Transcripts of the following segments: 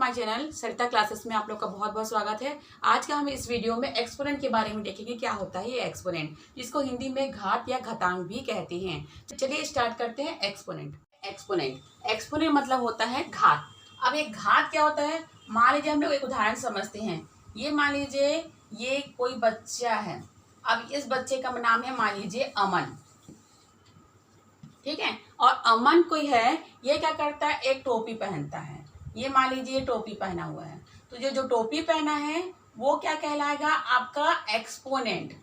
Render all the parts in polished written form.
My channel Sarita classes में आप लोग का बहुत बहुत स्वागत है। आज का हम इस वीडियो में एक्सपोनेंट के बारे में देखेंगे। क्या होता है ये एक्सपोनेंट, जिसको हिंदी में घात या घातांक भी कहते हैं। तो चलिए स्टार्ट करते हैं। एक्सपोनेंट मतलब होता है घात। अब एक घात क्या होता है, मान लीजिए हम लोग एक उदाहरण समझते हैं। ये मान लीजिए ये कोई बच्चा है। अब इस बच्चे का नाम है मान लीजिए अमन, ठीक है। और अमन कोई है, ये क्या करता है, एक टोपी पहनता है। ये मान लीजिए टोपी पहना हुआ है, तो जो टोपी पहना है वो क्या कहलाएगा, आपका एक्सपोनेंट।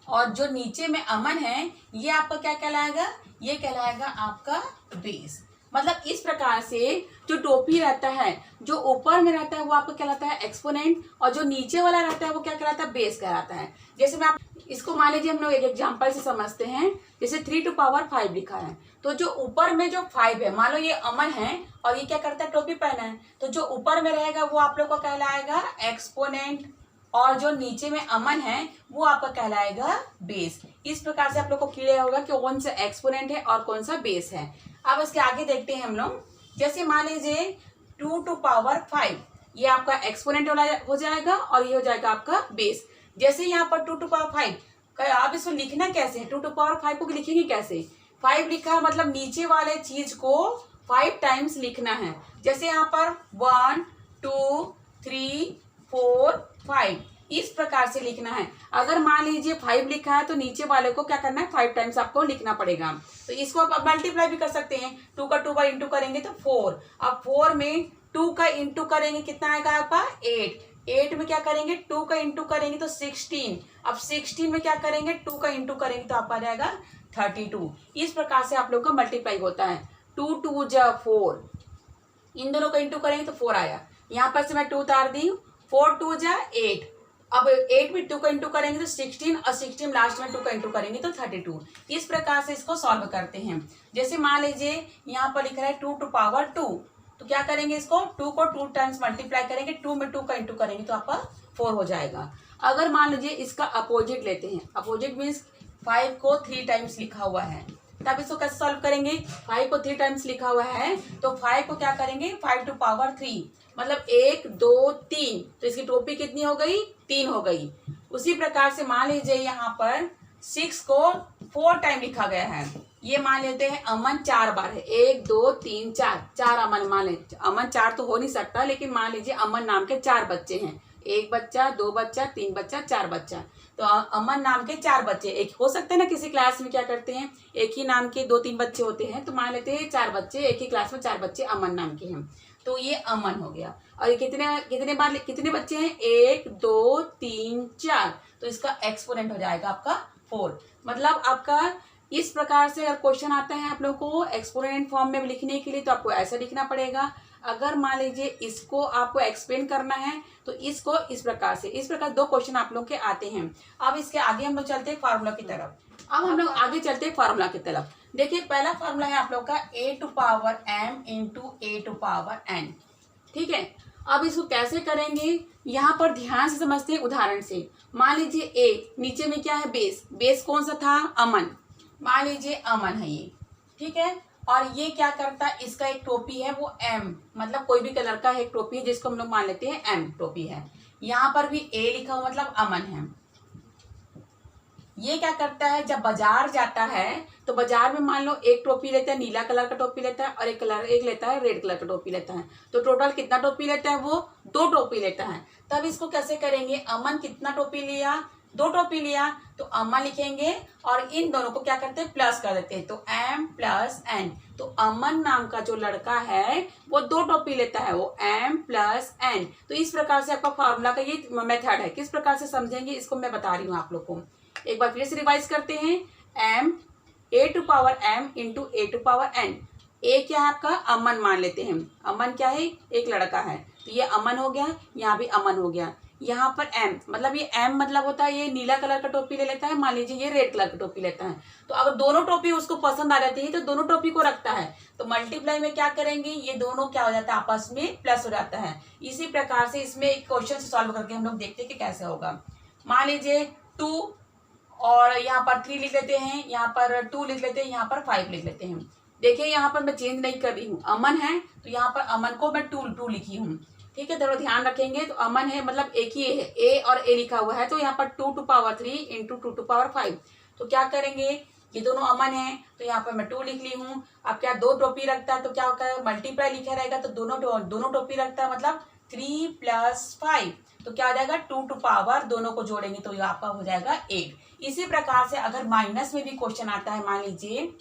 और जो नीचे में अमन है ये आपका क्या कहलाएगा, ये कहलाएगा आपका बेस। मतलब इस प्रकार से जो टोपी रहता है, जो ऊपर में रहता है वो आपका कहलाता है एक्सपोनेंट, और जो नीचे वाला रहता है वो क्या कहलाता है, बेस कहलाता है। जैसे मैं इसको मान लीजिए हम लोग एक एग्जांपल से समझते हैं। जैसे 3⁵ लिखा है, तो जो ऊपर में जो 5 है, मान लो ये अमन है और ये क्या करता है, टोपी पहना है, तो जो ऊपर में रहेगा वो आप लोग को कहलाएगा एक्सपोनेंट, और जो नीचे में अमन है वो आपका कहलाएगा बेस। इस प्रकार से आप लोग को क्लियर होगा कि कौन सा एक्सपोनेंट है और कौन सा बेस है। अब इसके आगे देखते हैं हम लोग। जैसे मान लीजिए 2⁵, ये आपका एक्सपोनेंट हो जाएगा और ये हो जाएगा आपका बेस। जैसे यहाँ पर 2⁵, आप इसको लिखना कैसे है, 2⁵ को लिखेंगे कैसे। 5 लिखा है मतलब नीचे वाले चीज को 5 टाइम्स लिखना है। जैसे यहाँ पर 1 2 3 4 5 इस प्रकार से लिखना है। अगर मान लीजिए 5 लिखा है तो नीचे वाले को क्या करना है, 5 टाइम्स आपको लिखना पड़ेगा। तो इसको आप मल्टीप्लाई भी कर सकते हैं। 2 का 2 बार इंटू करेंगे तो 4। अब 4 में 2 का इंटू करेंगे कितना आएगा आपका 8 में क्या करेंगे 2 का इंटू करेंगे तो 16। अब 16 में क्या करेंगे 2 का इंटू करेंगे तो आपका जाएगा 32। इस प्रकार से आप लोग का मल्टीप्लाई होता है। 2 2 जा 4, इन दोनों का इंटू करेंगे तो 4 आया। यहाँ पर से मैं 2 उतार दी, 4 2 जा 8। अब 8 में 2 का इंटू करेंगे तो 16, और 16 लास्ट में 2 का इंटू करेंगे तो 32। इस प्रकार से इसको सॉल्व करते हैं। जैसे मान लीजिए यहाँ पर लिख रहा है 2⁵2, तो क्या करेंगे, इसको 2 को 2 टाइम्स मल्टीप्लाई करेंगे, 2 में 2 का इंटू करेंगे तो आपका 4 हो जाएगा। अगर मान लीजिए इसका अपोजिट लेते हैं, अपोजिट मीन्स 5 को 3 टाइम्स लिखा हुआ है, तब इसको कैसे सॉल्व करेंगे। 5 को 3 टाइम्स लिखा हुआ है तो 5 को क्या करेंगे 5⁵3, मतलब 1 2 3, तो इसकी टोपी कितनी हो गई, 3 हो गई। उसी प्रकार से मान लीजिए यहाँ पर 6 को 4 टाइम लिखा गया है। ये मान लेते हैं अमन 4 बार है, 1 2 3 4 अमन मान ले। अमन 4 तो हो नहीं सकता, लेकिन मान लीजिए अमन नाम के 4 बच्चे हैं, 1 बच्चा 2 बच्चा 3 बच्चा 4 बच्चा। तो अमन नाम के 4 बच्चे, एक हो सकते हैं ना किसी क्लास में क्या करते हैं, एक ही नाम के 2-3 बच्चे होते हैं, तो मान लेते हैं 4 बच्चे, एक ही क्लास में 4 बच्चे अमन नाम के हैं, तो ये अमन हो गया। और ये कितने बच्चे हैं, 1 2 3 4, तो इसका एक्सपोनेंट हो जाएगा आपका 4। मतलब आपका इस प्रकार से अगर क्वेश्चन आता है आप लोग को एक्सपोनेंट फॉर्म में लिखने के लिए, तो आपको ऐसा लिखना पड़ेगा। अगर मान लीजिए इसको आपको एक्सप्लेन करना है तो इसको इस प्रकार 2 क्वेश्चन आप लोग के आते हैं। अब इसके आगे हम लोग चलते हैं फार्मूला की तरफ। अब हम लोग आगे चलते हैं फार्मूला की तरफ। देखिए पहला फार्मूला है आप लोग का a⁴m इंटू a⁴n, ठीक है। अब इसको कैसे करेंगे, यहाँ पर ध्यान से समझते हैं उदाहरण से। मान लीजिए a, नीचे में क्या है बेस कौन सा था, अमन। मान लीजिए अमन है ये, ठीक है। और ये क्या करता है, इसका एक टोपी है वो m, मतलब कोई भी कलर का एक टोपी है जिसको हम लोग मान लेते हैं m टोपी है। यहाँ पर भी a लिखा हुआ मतलब अमन है। ये क्या करता है, जब बाजार जाता है तो बाजार में मान लो एक टोपी लेता है, नीला कलर का टोपी लेता है, और एक लेता है रेड कलर का टोपी लेता है। तो टोटल कितना टोपी लेता है, वो 2 टोपी लेता है। तब इसको कैसे करेंगे, अमन कितना टोपी लिया, 2 टोपी लिया, तो अमन लिखेंगे और इन दोनों को क्या करते हैं, प्लस कर देते हैं, तो m + n। तो अमन नाम का जो लड़का है वो 2 टोपी लेता है, वो m + n। तो इस प्रकार से आपका फार्मूला का ये मेथड है। किस प्रकार से समझेंगे इसको मैं बता रही हूँ आप लोग को। एक बार फिर से रिवाइज करते हैं। a⁴m into a⁴n। ए क्या है आपका, अमन मान लेते हैं। अमन क्या है, एक लड़का है, तो ये अमन हो गया, यहाँ भी अमन हो गया। यहाँ पर m मतलब ये m मतलब होता है ये नीला कलर का टोपी ले लेता है, मान लीजिए ये रेड कलर का टोपी लेता है। तो अगर दोनों टोपी उसको पसंद आ जाती है तो दोनों टोपी को रखता है, तो मल्टीप्लाई में क्या करेंगे, ये दोनों क्या हो जाता है, आपस में प्लस हो जाता है। इसी प्रकार से इसमें एक क्वेश्चन सॉल्व करके हम लोग देखते हैं कि कैसे होगा। मान लीजिए 2 और यहाँ पर 3 लिख लेते हैं, यहाँ पर 2 लिख लेते हैं, यहाँ पर 5 लिख लेते हैं। देखिए यहाँ पर मैं चेंज नहीं कर रही हूँ, अमन है तो यहाँ पर अमन को मैं टू लिखी हूँ। ठीक है, थोड़ा ध्यान रखेंगे। तो अमन है मतलब एक ही है, ए और ए लिखा हुआ है, तो यहाँ पर 2 to power 3 into 2 to power 5। तो क्या करेंगे, ये दोनों अमन है तो यहाँ पर मैं 2 लिख ली हूँ। अब क्या दो टोपी रखता है तो क्या होगा, मल्टीप्लाई लिखा रहेगा तो दोनों टोपी रखता है, मतलब 3 + 5। तो क्या हो जाएगा, 2 टू पावर दोनों को जोड़ेंगे तो ये आपका हो जाएगा 8। इसी प्रकार से अगर माइनस में भी क्वेश्चन आता है, मान लीजिए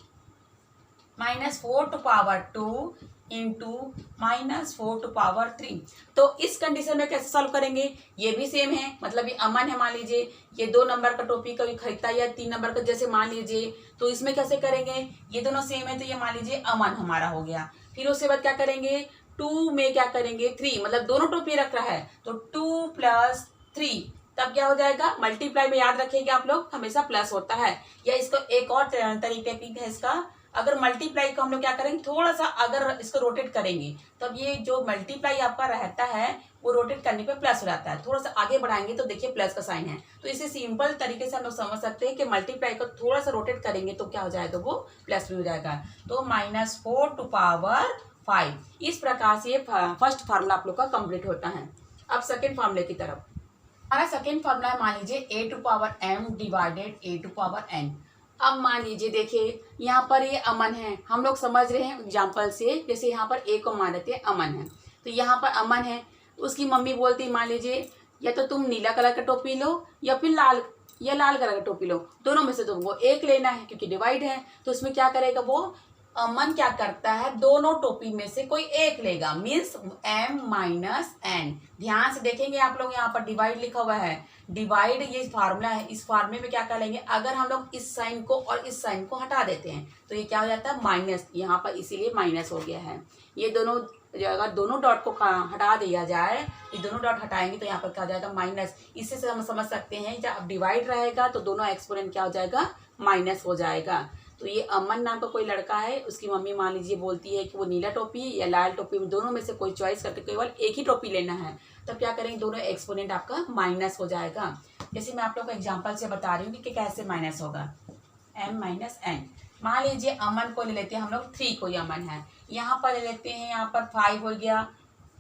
-4 to power 2 into -4 to power 3, तो इस कंडीशन में कैसे सॉल्व करेंगे, ये भी सेम है, मतलब ये अमन है, मान लीजिए ये 2 नंबर का टोपी कभी खरीदता है या 3 नंबर का जैसे मान लीजिए, तो इसमें कैसे करेंगे, ये दोनों सेम है तो ये मान लीजिए अमन हमारा हो गया। फिर उसके बाद क्या करेंगे, 2 में क्या करेंगे 3, मतलब दोनों टोपी रख रहा है तो 2 + 3, तब क्या हो जाएगा, मल्टीप्लाई में याद रखेंगे आप लोग हमेशा प्लस होता है। या इसको एक और टेक्निक है इसका, अगर मल्टीप्लाई को हम लोग क्या करेंगे, थोड़ा सा अगर इसको रोटेट करेंगे तब ये जो मल्टीप्लाई आपका रहता है वो रोटेट करने पे प्लस हो जाता है, थोड़ा सा आगे बढ़ाएंगे तो देखिए प्लस का साइन है। तो इसे सिंपल तरीके से हम लोग समझ सकते हैं कि मल्टीप्लाई को थोड़ा सा रोटेट करेंगे तो क्या हो जाएगा, वो प्लस भी हो जाएगा। तो -4 टू पावर 5, इस प्रकार से ये फर्स्ट फार्मूला आप लोग का कंप्लीट होता है। अब सेकेंड फार्मूले की तरफ, हमारा सेकेंड फार्मूला है, मान लीजिए a to power m divided a to power n। अब मान लीजिए देखिए यहाँ पर ये अमन है, हम लोग समझ रहे हैं एग्जाम्पल से, जैसे यहाँ पर ए को मान लेते हैं अमन है, तो यहाँ पर अमन है, उसकी मम्मी बोलती मान लीजिए या तो तुम नीला कलर का टोपी लो या फिर लाल कलर का टोपी लो, दोनों में से तुमको एक लेना है क्योंकि डिवाइड है। तो उसमें क्या करेगा वो अमन, क्या करता है दोनों टोपी में से कोई एक लेगा, मीन्स m - n। ध्यान से देखेंगे आप लोग, यहाँ पर डिवाइड लिखा हुआ है, डिवाइड ये फार्मूला है, इस फार्मूले में क्या करेंगे, अगर हम लोग इस साइन को और इस साइन को हटा देते हैं तो ये क्या हो जाता है माइनस, यहाँ पर इसीलिए माइनस हो गया है। ये दोनों अगर दोनों डॉट को हटा दिया जाए, ये दोनों डॉट हटाएंगे तो यहाँ पर क्या हो जाएगा माइनस। इससे से हम समझ सकते हैं जब डिवाइड रहेगा तो दोनों एक्सपोनेंट क्या हो जाएगा, माइनस हो जाएगा। तो ये अमन नाम का कोई लड़का है, उसकी मम्मी मान लीजिए बोलती है कि वो नीला टोपी या लाल टोपी, दोनों में से कोई चॉइस करके केवल एक ही टोपी लेना है, तब क्या करेंगे दोनों एक्सपोनेंट आपका माइनस हो जाएगा। जैसे मैं आप लोग को एग्जांपल से बता रही हूँ कि कैसे माइनस होगा, m - n। मान लीजिए अमन को ले लेते हैं हम लोग, 3 कोई अमन है, यहाँ पर ले लेते हैं, यहाँ पर 5 हो गया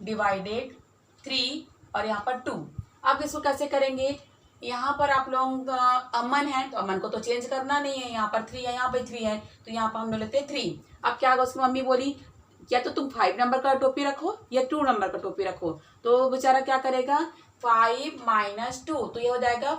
डिवाइडेड 3 और यहाँ पर 2। अब इसको कैसे करेंगे, यहाँ पर आप लोग अमन है तो अमन को तो चेंज करना नहीं है, यहाँ पर 3 है, यहाँ पर 3 है, तो यहाँ पर हम लोग लेते हैं 3। अब क्या होगा, उसकी मम्मी बोली या तो तुम 5 नंबर का टोपी रखो या 2 नंबर का टोपी रखो, तो बेचारा क्या करेगा 5 - 2, तो ये हो जाएगा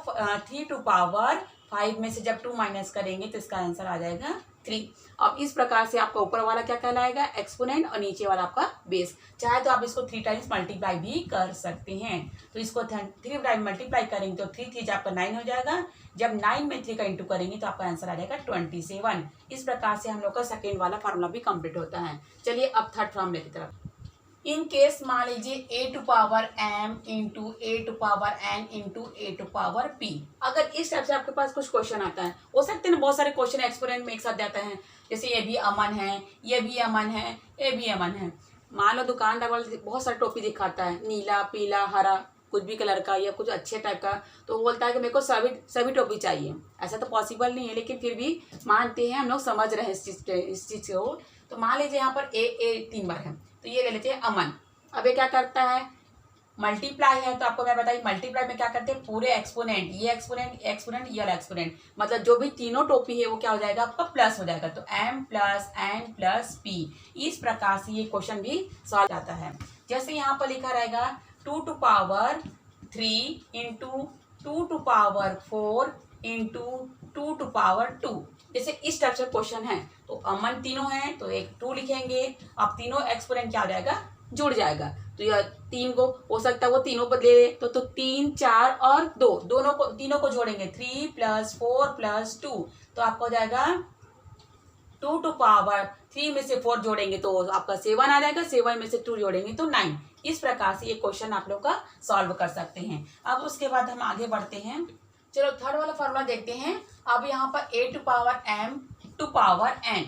3 टू पावर 5 में से जब 2 माइनस करेंगे तो इसका आंसर आ जाएगा 3। अब इस प्रकार से आपका ऊपर वाला क्या कहलाएगा, एक्सपोनेंट, और नीचे वाला आपका बेस। चाहे तो आप इसको 3 टाइम्स मल्टीप्लाई भी कर सकते हैं। तो इसको 3 टाइम मल्टीप्लाई करेंगे तो 3 आपका 9 हो जाएगा, जब 9 में 3 का इंटू करेंगे तो आपका आंसर आ जाएगा 27। इस प्रकार से हम लोग का सेकेंड वाला फार्मूला भी कंप्लीट होता है। चलिए अब थर्ड फार्मूले की तरफ। इन केस मान लीजिए a to power m into a to power n into a to power p। अगर इस टाइप से आपके पास कुछ क्वेश्चन आता है, हो सकते हैं ना बहुत सारे क्वेश्चन एक्सपोनेंट में एक साथ जाते हैं, जैसे ये भी अमन है, ये भी अमन है, ये भी अमन है। मान लो दुकानदार वाला बहुत सारा टोपी दिखाता है, नीला पीला हरा कुछ भी कलर का या कुछ अच्छे टाइप का, तो वो बोलता है कि मेरे को सभी टोपी चाहिए। ऐसा तो पॉसिबल नहीं है, लेकिन फिर भी मानते हैं, हम लोग समझ रहे हैं इस चीज़ को। तो मान लीजिए यहाँ पर ए 3 बार है, तो ये ले लेते हैं अमन। अब ये क्या करता है, मल्टीप्लाई है, तो आपको मैं बताइए मल्टीप्लाई में क्या करते हैं, पूरे एक्सपोनेंट, ये एक्सपोनेंट ये वाला एक्सपोनेंट, मतलब जो भी तीनों टोपी है वो क्या हो जाएगा आपका प्लस हो जाएगा, तो m + n + p। इस प्रकार से ये क्वेश्चन भी सॉल्व आता है। जैसे यहाँ पर लिखा रहेगा 2 to power 3 into 2 to power 4 into 2 to power 2। जैसे इस टाइप से क्वेश्चन है, तो अमन तीनों हैं तो एक 2 लिखेंगे, अब तीनों एक्सपोनेंट क्या हो जाएगा, जुड़ जाएगा। तो यह 3 को हो सकता है वो तीनों को ले, तो 3 4 और 2 तीनों को जोड़ेंगे, 3 + 4 + 2, तो आपका हो जाएगा 2 टू पावर 3 में से 4 जोड़ेंगे तो आपका 7 आ जाएगा, 7 में से 2 जोड़ेंगे तो 9। इस प्रकार से ये क्वेश्चन आप लोग का सॉल्व कर सकते हैं। अब उसके बाद हम आगे बढ़ते हैं। चलो थर्ड वाला फार्मूला देखते हैं। अब यहाँ पर a to power m to power n।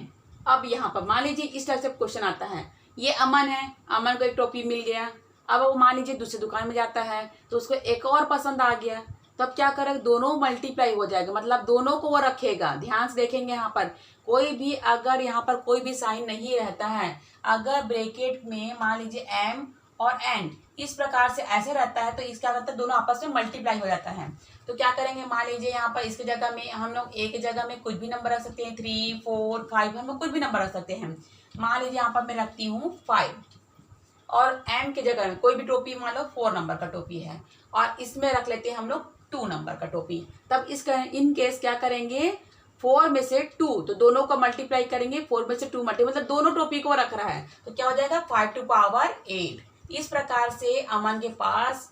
अब यहाँ पर मान लीजिए इस टाइप से क्वेश्चन आता है, ये अमन है, अमन को एक टोपी मिल गया, अब वो मान लीजिए दूसरी दुकान में जाता है तो उसको एक और पसंद आ गया, तब क्या करेगा, दोनों मल्टीप्लाई हो जाएगा, मतलब दोनों को वो रखेगा। ध्यान से देखेंगे यहाँ पर कोई भी अगर यहाँ पर कोई भी साइन नहीं रहता है, अगर ब्रैकेट में मान लीजिए m और n इस प्रकार से ऐसे रहता है तो इसका क्या करता है, दोनों आपस में मल्टीप्लाई हो जाता है। तो क्या करेंगे, मान लीजिए यहाँ पर इसकी जगह में हम लोग एक जगह में कुछ भी नंबर रख सकते हैं, 3 4 5, हम लोग कुछ भी नंबर रख सकते हैं। मान लीजिए यहाँ पर मैं रखती हूँ 5 और m के जगह में कोई भी टोपी मान लो 4 नंबर का टोपी है और इसमें रख लेते हैं हम लोग 2 नंबर का टोपी। तब इसका इन केस क्या करेंगे, 4 में से 2, तो दोनों को मल्टीप्लाई करेंगे, 4 में से 2 मल्टीप्लाई, मतलब दोनों टोपी को रख रहा है तो क्या हो जाएगा 5 टू पावर 8। इस प्रकार से अमन के पास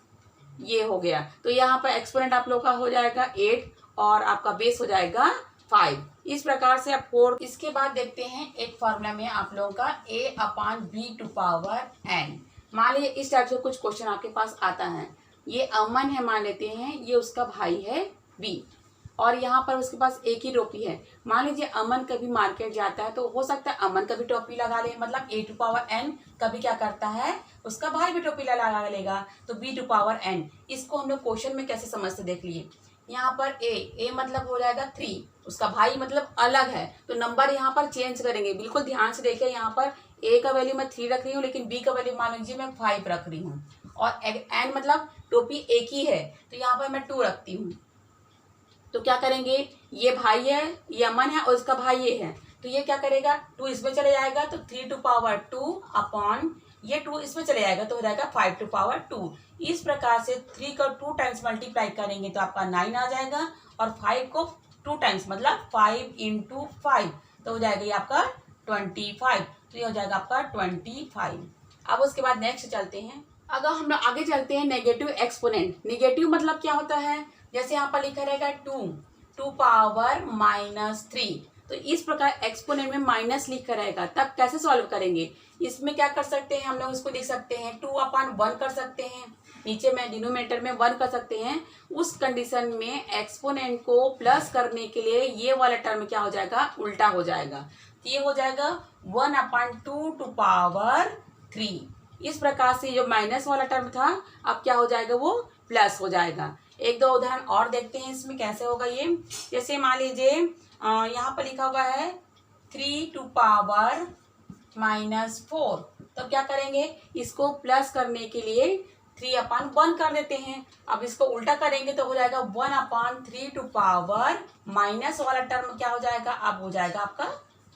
ये हो गया। तो यहाँ पर एक्सपोनेंट आप लोग का हो जाएगा 8 और आपका बेस हो जाएगा 5। इस प्रकार से आप 4। इसके बाद देखते हैं एक फॉर्मूला में आप लोगों का a/b टू पावर n। मान लीजिए इस टाइप से कुछ क्वेश्चन आपके पास आता है, ये अमन है मान लेते हैं, ये उसका भाई है b और यहाँ पर उसके पास एक ही टोपी है। मान लीजिए अमन कभी मार्केट जाता है तो हो सकता है अमन कभी टोपी लगा ले, मतलब a टू पावर n कभी क्या करता है, उसका भाई भी टोपी लगा लेगा, तो b टू पावर n। इसको हम लोग क्वेश्चन में कैसे समझते देख लिए। यहाँ पर a मतलब हो जाएगा 3, उसका भाई मतलब अलग है, तो नंबर यहाँ पर चेंज करेंगे। बिल्कुल ध्यान से देखिए, यहाँ पर a का वैल्यू मैं 3 रख रही हूँ लेकिन b का वैल्यू मान लीजिए मैं 5 रख रही हूँ और n मतलब टोपी एक ही है तो यहाँ पर मैं 2 रखती हूँ। तो क्या करेंगे, ये भाई है, ये अमन है और इसका भाई ये है, तो ये क्या करेगा 2 इसमें चले जाएगा तो 3 टू पावर 2 अपॉन ये 2 इसमें चले जाएगा तो हो जाएगा 5 टू पावर 2। इस प्रकार से 3 का 2 टाइम्स मल्टीप्लाई करेंगे तो आपका 9 आ जाएगा और 5 को 2 टाइम्स मतलब 5 इंटू 5 तो हो जाएगा ये आपका 25। तो ये हो जाएगा आपका 25। अब उसके बाद नेक्स्ट चलते हैं। अगर हम लोग आगे चलते हैं नेगेटिव एक्सपोनेंट। नेगेटिव मतलब क्या होता है, जैसे यहाँ पर लिखा रहेगा 2 पावर -3, तो इस प्रकार एक्सपोनेंट में माइनस लिखा रहेगा, तब कैसे सॉल्व करेंगे। इसमें क्या कर सकते हैं हम लोग, इसको लिख सकते हैं 2/1 कर सकते हैं, नीचे में डिनोमिनेटर में 1 कर सकते हैं। उस कंडीशन में एक्सपोनेंट को प्लस करने के लिए ये वाला टर्म क्या हो जाएगा, उल्टा हो जाएगा, तो ये हो जाएगा 1/2 टू पावर 3। इस प्रकार से जो माइनस वाला टर्म था अब क्या हो जाएगा, वो प्लस हो जाएगा। एक दो उदाहरण और देखते हैं इसमें कैसे होगा ये। जैसे मान लीजिए यहाँ पर लिखा हुआ है 3 टू पावर -4, तो क्या करेंगे, इसको प्लस करने के लिए 3/1 कर देते हैं। अब इसको उल्टा करेंगे तो हो जाएगा 1/3 टू पावर माइनस वाला टर्म क्या हो जाएगा, अब हो जाएगा आपका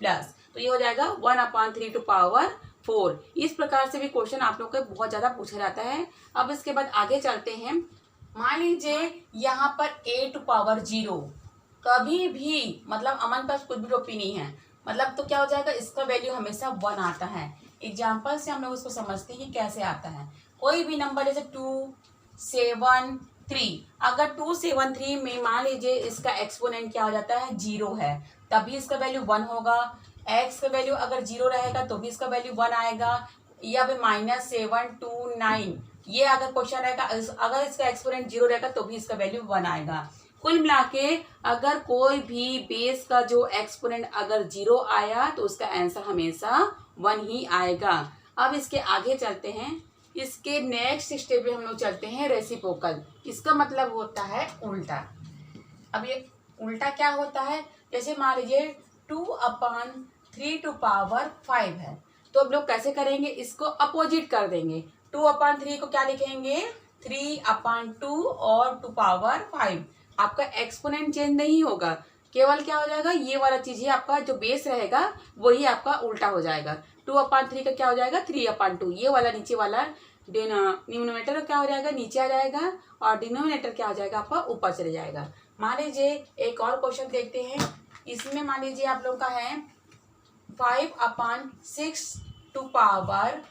प्लस, तो ये हो जाएगा 1/3 टू पावर 4। इस प्रकार से भी क्वेश्चन आप लोग को बहुत ज़्यादा पूछा जाता है। अब इसके बाद आगे चलते हैं। मान लीजिए यहाँ पर a टू पावर 0 कभी भी, मतलब अमन पास कुछ भी टोपी नहीं है, मतलब तो क्या हो जाएगा, इसका वैल्यू हमेशा 1 आता है। एग्जाम्पल से हम लोग उसको समझते हैं कि कैसे आता है। कोई भी नंबर जैसे 2 7 3, अगर 2 7 3 में मान लीजिए इसका एक्सपोनेंट क्या हो जाता है 0 है, तभी इसका वैल्यू 1 होगा। x का वैल्यू अगर 0 रहेगा तो भी इसका वैल्यू 1 आएगा। या फिर -7 2 9, ये अगर क्वेश्चन रहेगा, अगर इसका एक्सपोनेंट 0 रहेगा तो भी इसका वैल्यू 1 आएगा। कुल मिला के अगर कोई भी बेस का जो एक्सपोनेंट अगर 0 आया तो उसका आंसर हमेशा 1 ही आएगा। अब इसके आगे चलते हैं। इसके नेक्स्ट स्टेप पे हम लोग चलते हैं रेसिप्रोकल। इसका मतलब होता है उल्टा। अब ये उल्टा क्या होता है, जैसे मान लीजिए 2/3 टू पावर 5 है, तो अब लोग कैसे करेंगे, इसको अपोजिट कर देंगे। 2/3 को क्या लिखेंगे, 3/2 और 2 पावर 5। आपका एक्सपोनेंट चेंज नहीं होगा, केवल क्या हो जाएगा, ये वाला चीज ही आपका जो बेस रहेगा वही आपका उल्टा हो जाएगा। 2/3 का क्या हो जाएगा 3/2, ये वाला नीचे वाला न्यूमरेटर क्या हो जाएगा, नीचे आ जाएगा और डिनोमिनेटर क्या हो जाएगा आपका ऊपर चले जाएगा। मान लीजिए एक और क्वेश्चन देखते हैं। इसमें मान लीजिए आप लोग का है 5/6 टू पावर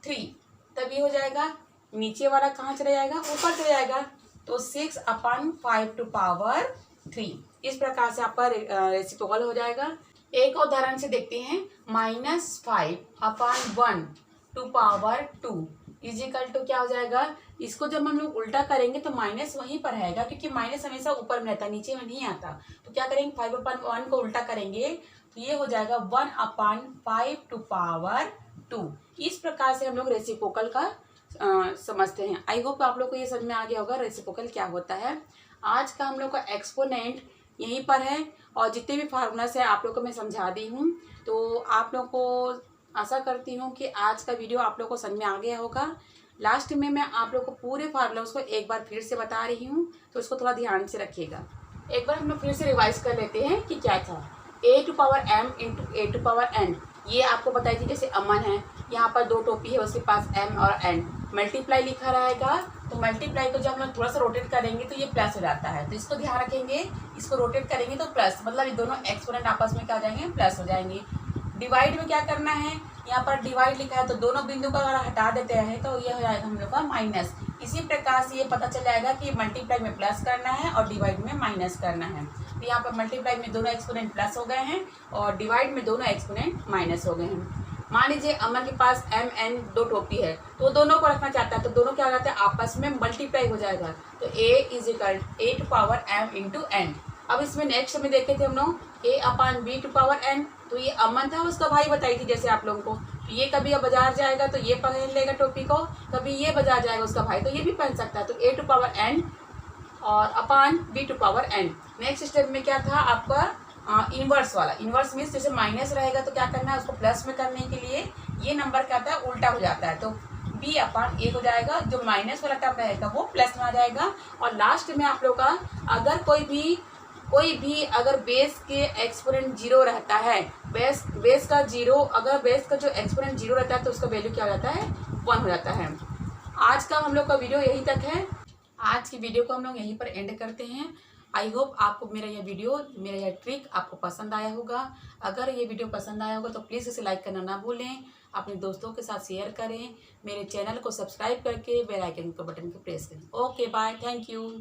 3, तब ये हो जाएगा, नीचे वाला कहाँ चले जाएगा, ऊपर चले जाएगा, तो 6/5 टू पावर 3। इस प्रकार से आपका रेसिप्रोकल हो जाएगा। एक और उदाहरण से देखते हैं। -5/1 टू पावर 2 इजिकल टू क्या हो जाएगा, इसको जब हम लोग उल्टा करेंगे तो माइनस वहीं पर रहेगा, क्योंकि माइनस हमेशा ऊपर में रहता है, नीचे में नहीं आता। तो क्या करेंगे, 5/1 को उल्टा करेंगे तो ये हो जाएगा 1/5 टू पावर 2। इस प्रकार से हम लोग रेसिप्रोकल का समझते हैं। आई होप आप लोग को ये समझ में आ गया होगा रेसिप्रोकल क्या होता है। आज का हम लोग का एक्सपोनेंट यहीं पर है और जितने भी फार्मूलास है आप लोग को मैं समझा दी हूँ। तो आप लोग को आशा करती हूँ कि आज का वीडियो आप लोग को समझ में आ गया होगा। लास्ट में मैं आप लोग को पूरे फार्मूलास को एक बार फिर से बता रही हूँ, तो इसको थोड़ा ध्यान से रखिएगा। एक बार हम लोग फिर से रिवाइज कर लेते हैं कि क्या था। a to power m into a to power n, ये आपको बताई थी जैसे अमन है, यहाँ पर दो टोपी है, उसके पास m और n, मल्टीप्लाई लिखा रहेगा। तो मल्टीप्लाई को जब हम लोग थोड़ा सा रोटेट करेंगे तो ये प्लस हो जाता है, तो इसको ध्यान रखेंगे। इसको रोटेट करेंगे तो प्लस, मतलब ये दोनों एक्सपोनेंट आपस में क्या हो जाएंगे, प्लस हो जाएंगे। डिवाइड में क्या करना है, यहाँ पर डिवाइड लिखा है तो दोनों बिंदु को अगर हटा देते हैं तो ये हो जाएगा हम लोग का माइनस। इसी प्रकार से ये पता चल जाएगा कि मल्टीप्लाई में प्लस करना है और डिवाइड में माइनस करना है। तो यहाँ पर मल्टीप्लाई में दोनों एक्सपोनेंट प्लस हो गए हैं और डिवाइड में दोनों एक्सपोनेंट माइनस हो गए हैं। मान लीजिए अमन के पास m n दो टोपी है, तो दोनों को रखना चाहता है, तो दोनों क्या हो जाता है, आपस में मल्टीप्लाई हो जाएगा। तो a is equal a to power m into n। अब इसमें नेक्स्ट में देखे थे हम लोग a upon b to power n, तो ये अमन था, उसका भाई बताई थी जैसे आप लोगों को। तो ये कभी अब बाजार जाएगा तो ये पहन लेगा टोपी को, कभी ये बाजार जाएगा उसका भाई तो ये भी पहन सकता है। तो a टू पावर n और upon b to power n। Next step में क्या था आपका इनवर्स वाला। इनवर्स मीन्स जैसे माइनस रहेगा तो क्या करना है, उसको प्लस में करने के लिए ये नंबर क्या होता है, उल्टा हो जाता है। तो b अपान a हो जाएगा, जो माइनस वाला टर्म रहेगा वो प्लस में आ जाएगा। और लास्ट में आप लोग का अगर कोई भी अगर बेस के एक्सपोनेंट जीरो रहता है, बेस का जीरो, अगर बेस का जो एक्सपोनेंट जीरो रहता है तो उसका वैल्यू क्या हो जाता है, 1 हो जाता है। आज का हम लोग का वीडियो यहीं तक है। आज की वीडियो को हम लोग यहीं पर एंड करते हैं। आई होप आपको मेरा यह ट्रिक आपको पसंद आया होगा। अगर ये वीडियो पसंद आया होगा तो प्लीज़ इसे लाइक करना ना भूलें, अपने दोस्तों के साथ शेयर करें, मेरे चैनल को सब्सक्राइब करके बेल आइकन के बटन को प्रेस करें। Okay bye, thank you.